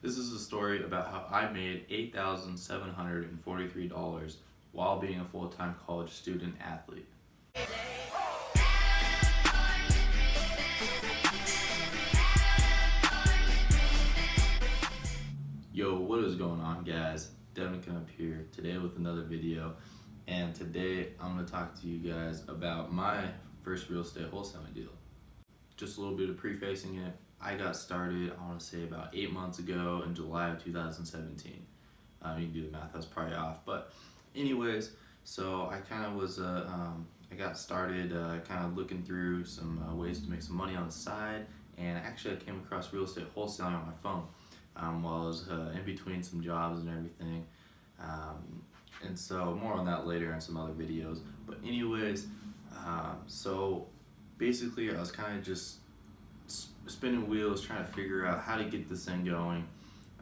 This is a story about how I made $8,743 while being a full-time college student athlete. Yo, what is going on, guys? Devin up here today with another video, and today I'm going to talk to you guys about my first real estate wholesaling deal. Just a little bit of prefacing it. I got started, I want to say about 8 months ago in July of 2017. You can do the math, that's probably off. But anyways, so I kind of was, I got started kind of looking through some ways to make some money on the side. And actually I came across real estate wholesaling on my phone while I was in between some jobs and everything. And so more on that later in some other videos. But anyways, so basically I was kind of just spinning wheels trying to figure out how to get this thing going,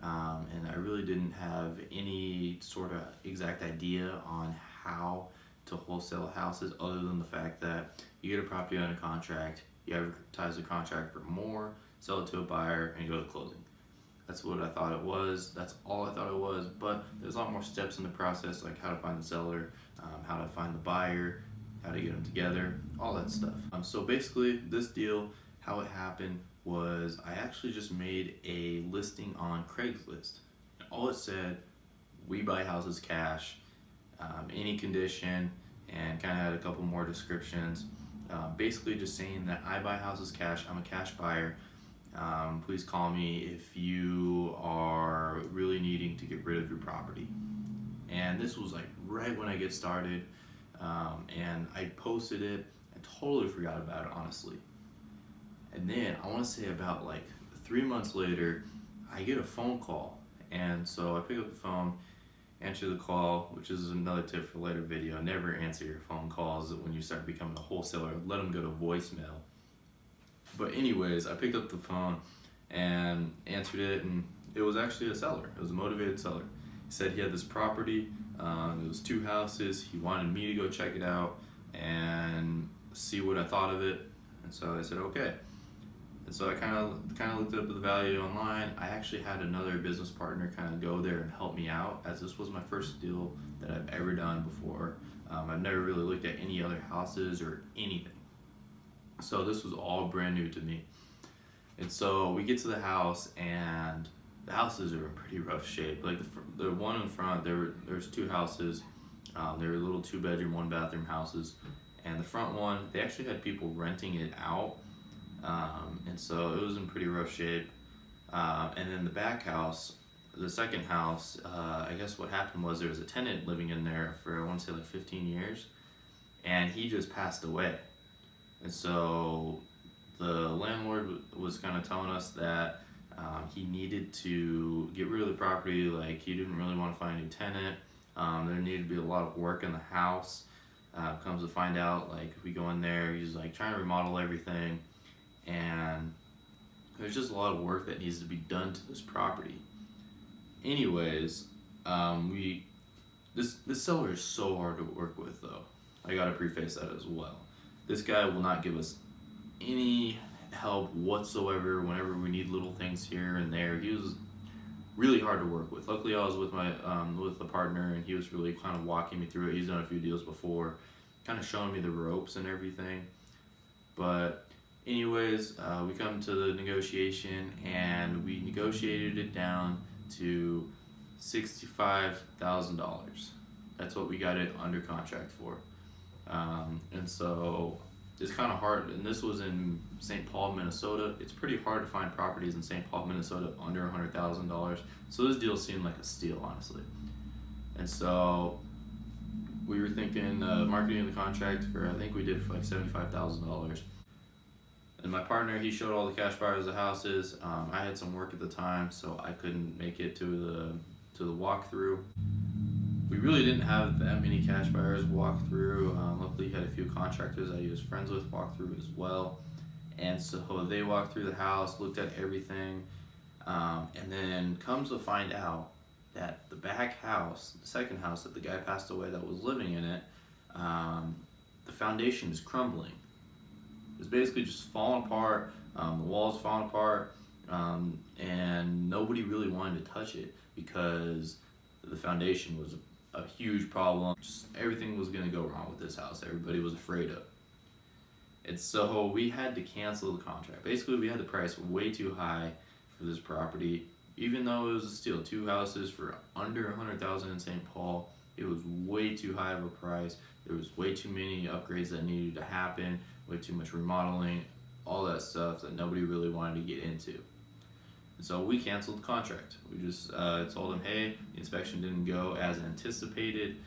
and I really didn't have any sort of exact idea on how to wholesale houses other than the fact that you get a property under contract, you advertise the contract for more, sell it to a buyer, and you go to closing. That's what I thought it was. That's all I thought it was, but there's a lot more steps in the process, like how to find the seller, how to find the buyer, how to get them together, all that stuff. So basically this deal, how it happened was I actually just made a listing on Craigslist. And all it said, we buy houses cash, any condition, and kind of had a couple more descriptions. Basically just saying that I buy houses cash, I'm a cash buyer. Please call me if you are really needing to get rid of your property. And this was like right when I get started, and I posted it. I totally forgot about it, honestly. And then I want to say about like 3 months later, I get a phone call. And so I pick up the phone, answer the call, which is another tip for later video. Never answer your phone calls when you start becoming a wholesaler. Let them go to voicemail. But anyways, I picked up the phone and answered it, and it was actually a seller. It was a motivated seller. He said he had this property. It was 2 houses. He wanted me to go check it out and see what I thought of it. And so I said, okay. And so I kind of looked up the value online. I actually had another business partner kind of go there and help me out, as this was my first deal that I've ever done before. I've never really looked at any other houses or anything. So this was all brand new to me. And so we get to the house, and the houses are in pretty rough shape. Like the one in front, there's 2 houses. They were little 2-bedroom, 1-bathroom houses. And the front one, they actually had people renting it out. And so it was in pretty rough shape. And then the back house, the second house, I guess what happened was there was a tenant living in there for, I want to say like 15 years. And he just passed away. And so the landlord was kind of telling us that he needed to get rid of the property. Like, he didn't really want to find a new tenant. There needed to be a lot of work in the house. Comes to find out, like, we go in there, he's like trying to remodel everything, and there's just a lot of work that needs to be done to this property. Anyways, this seller is so hard to work with, though. I gotta preface that as well. This guy will not give us any help whatsoever whenever we need little things here and there. He was really hard to work with. Luckily, I was with my with the partner, and he was really kind of walking me through it. He's done a few deals before, kind of showing me the ropes and everything. But anyways, we come to the negotiation, and we negotiated it down to $65,000. That's what we got it under contract for. And so it's kind of hard, and this was in St. Paul, Minnesota. It's pretty hard to find properties in St. Paul, Minnesota under $100,000. So this deal seemed like a steal, honestly. And so we were thinking marketing the contract for, I think we did it for like $75,000. And my partner, he showed all the cash buyers the houses. I had some work at the time, so I couldn't make it to the walkthrough. We really didn't have that many cash buyers walk through. Luckily, he had a few contractors that he was friends with walk through as well. And so they walked through the house, looked at everything, and then comes to find out that the back house, the second house that the guy passed away that was living in it, the foundation is crumbling. It's basically just falling apart. The walls falling apart. and nobody really wanted to touch it because the foundation was a huge problem. Just everything was going to go wrong with this house. Everybody was afraid of. And so we had to cancel the contract. Basically, we had the price way too high for this property. Even though it was still 2 houses for under $100,000 in St. Paul, it was way too high of a price. There was way too many upgrades that needed to happen, way too much remodeling, all that stuff that nobody really wanted to get into. And so we canceled the contract. We just told them, hey, the inspection didn't go as anticipated.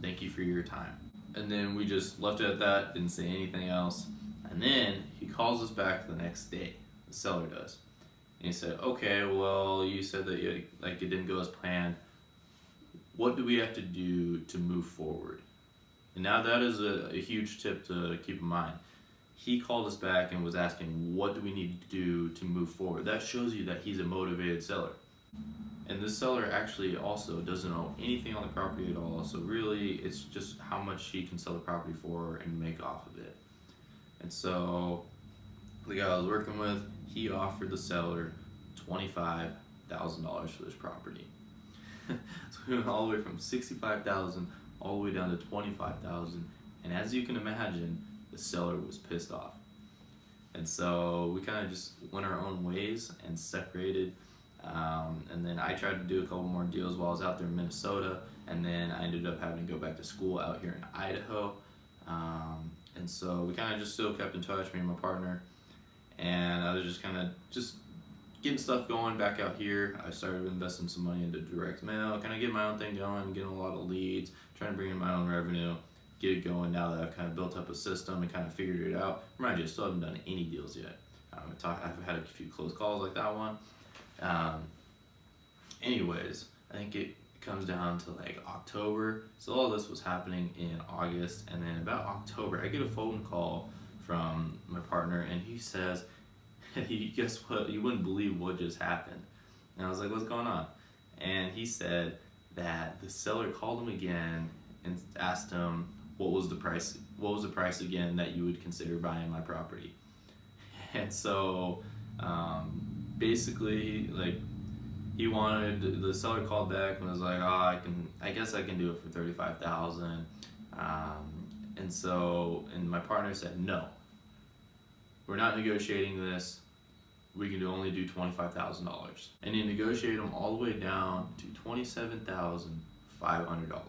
Thank you for your time. And then we just left it at that, didn't say anything else. And then he calls us back the next day, the seller does. And he said, okay, well, you said that it didn't go as planned. What do we have to do to move forward? And now that is a huge tip to keep in mind. He called us back and was asking, what do we need to do to move forward? That shows you that he's a motivated seller. And this seller actually also doesn't owe anything on the property at all. So really, it's just how much he can sell the property for and make off of it. And so the guy I was working with, he offered the seller $25,000 for this property. So we went all the way from $65,000 all the way down to $25,000. And as you can imagine, the seller was pissed off. And so we kind of just went our own ways and separated. And then I tried to do a couple more deals while I was out there in Minnesota, and then I ended up having to go back to school out here in Idaho. And so we kind of just still kept in touch, me and my partner, and I was just kind of just getting stuff going back out here. I started investing some money into direct mail, kind of getting my own thing going, getting a lot of leads, trying to bring in my own revenue, get it going now that I've kind of built up a system and kind of figured it out. Remind you, I still haven't done any deals yet. I've had a few close calls like that one. Anyways, I think it comes down to like October. So all this was happening in August, and then about October, I get a phone call from my partner, and he says, hey, guess what? You wouldn't believe what just happened. And I was like, what's going on? And he said that the seller called him again and asked him what was the price again that you would consider buying my property. And so basically, like, the seller called back and was like, oh, I guess I can do it for $35,000. And my partner said, no, we're not negotiating this. We can only do $25,000. And he negotiated them all the way down to $27,500.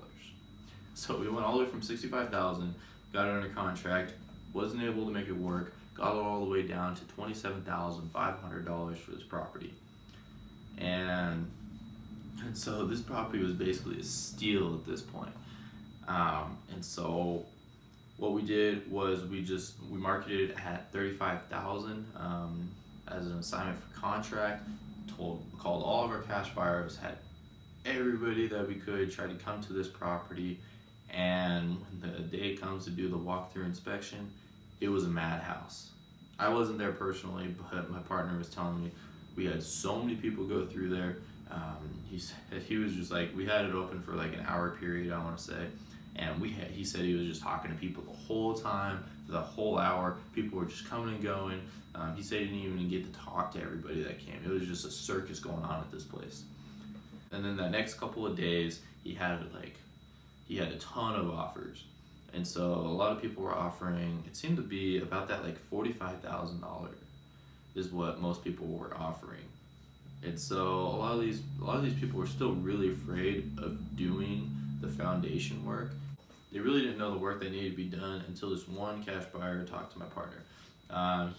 So we went all the way from $65,000, got it under contract, wasn't able to make it work, got it all the way down to $27,500 for this property. And so this property was basically a steal at this point. And so what we did was we marketed it at $35,000 as an assignment for contract. Called all of our cash buyers, had everybody that we could try to come to this property. And when the day comes to do the walkthrough inspection, it was a madhouse. I wasn't there personally, but my partner was telling me we had so many people go through there. He was just like, we had it open for like an hour period, I want to say, and he said he was just talking to people the whole time, for the whole hour. People were just coming and going. He said he didn't even get to talk to everybody that came. It was just a circus going on at this place. And then the next couple of days, he had a ton of offers. And so a lot of people were offering, it seemed to be about that like $45,000 is what most people were offering. And so a lot of these people were still really afraid of doing the foundation work. They really didn't know the work that needed to be done until this one cash buyer talked to my partner.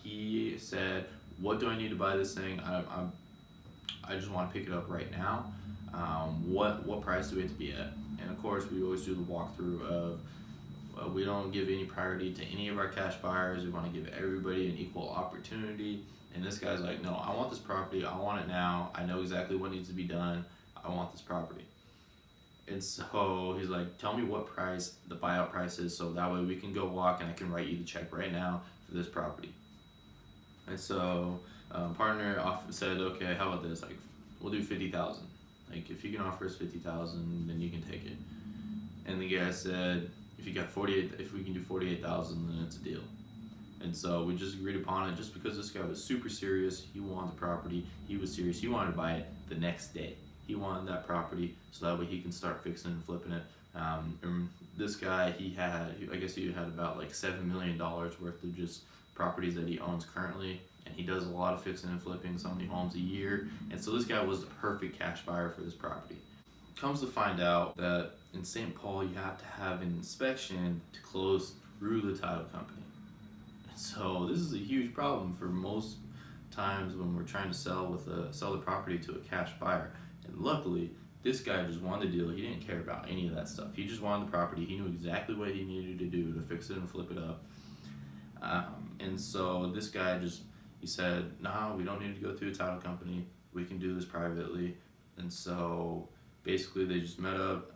He said, what do I need to buy this thing? I just want to pick it up right now. What price do we have to be at? And of course, we always do the walkthrough of, we don't give any priority to any of our cash buyers. We want to give everybody an equal opportunity. And this guy's like, no, I want this property. I want it now. I know exactly what needs to be done. I want this property. And so he's like, tell me what price the buyout price is, so that way we can go walk and I can write you the check right now for this property. And so partner said, okay, how about this? Like, we'll do $50,000. Like, if you can offer us $50,000, then you can take it. And the guy said, if we can do $48,000, then it's a deal. And so we just agreed upon it just because this guy was super serious. He wanted the property. He was serious. He wanted to buy it the next day. He wanted that property so that way he can start fixing and flipping it. And this guy, I guess he had about like $7 million worth of just properties that he owns currently. And he does a lot of fixing and flipping, so many homes a year. And so this guy was the perfect cash buyer for this property. Comes to find out that in St. Paul, you have to have an inspection to close through the title company. And so this is a huge problem for most times when we're trying to sell the property to a cash buyer. And luckily, this guy just wanted the deal. He didn't care about any of that stuff. He just wanted the property. He knew exactly what he needed to do to fix it and flip it up. And so this guy he said, no, we don't need to go through a title company. We can do this privately. And so basically they just met up.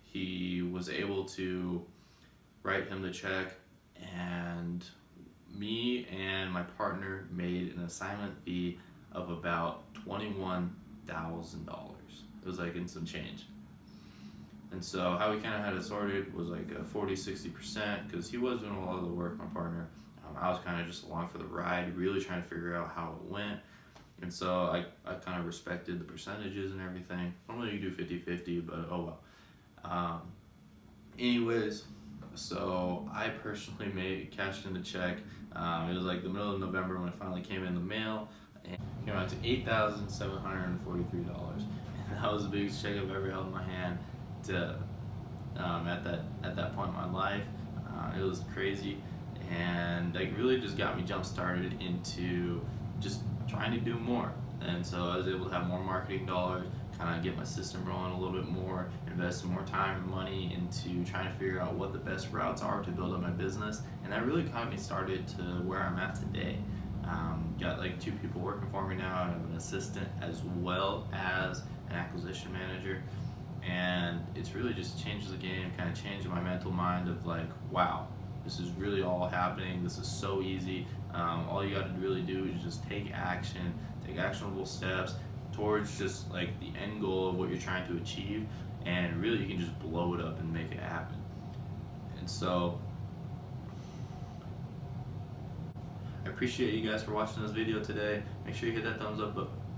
He was able to write him the check, and me and my partner made an assignment fee of about $21,000. It was like in some change. And so how we kind of had it sorted was like a 40-60%, because he was doing a lot of the work, my partner. I was kind of just along for the ride, really trying to figure out how it went. And so I kind of respected the percentages and everything. Normally you do 50-50, but oh well. Anyways, so I personally cashed in the check. It was like the middle of November when it finally came in the mail, and it came out to $8,743. And that was the biggest check I've ever held in my hand at that point in my life. It was crazy, and it really just got me jump started into just trying to do more. And so I was able to have more marketing dollars, kind of get my system rolling a little bit more, invest some more time and money into trying to figure out what the best routes are to build up my business. And that really got me started to where I'm at today. Got like 2 people working for me now. I have an assistant as well as an acquisition manager. And it's really just changed the game, kind of changed my mental mind of like, wow, this is really all happening. This is so easy. All you got to really do is just take action, take actionable steps towards just like the end goal of what you're trying to achieve, and really you can just blow it up and make it happen. And so I appreciate you guys for watching this video today. Make sure you hit that thumbs up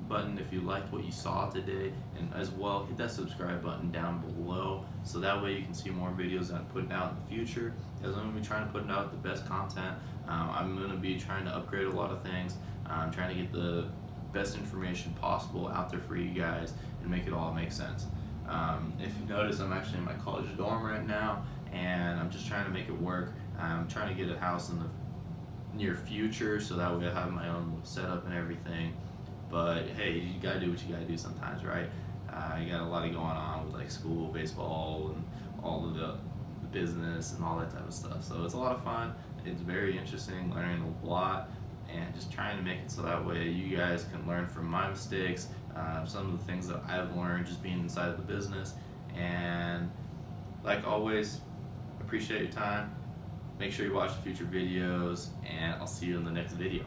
button if you liked what you saw today, and as well hit that subscribe button down below so that way you can see more videos that I'm putting out in the future, as I'm going to be trying to put out the best content. I'm going to be trying to upgrade a lot of things. I'm trying to get the best information possible out there for you guys and make it all make sense. If you notice, I'm actually in my college dorm right now, and I'm just trying to make it work. I'm trying to get a house in the near future so that way I have my own setup and everything. But hey, you gotta do what you gotta do sometimes, right? You got a lot going on with like school, baseball, and all of the business and all that type of stuff. So it's a lot of fun. It's very interesting, learning a lot, and just trying to make it so that way you guys can learn from my mistakes, some of the things that I've learned just being inside of the business. And like always, appreciate your time. Make sure you watch the future videos, and I'll see you in the next video.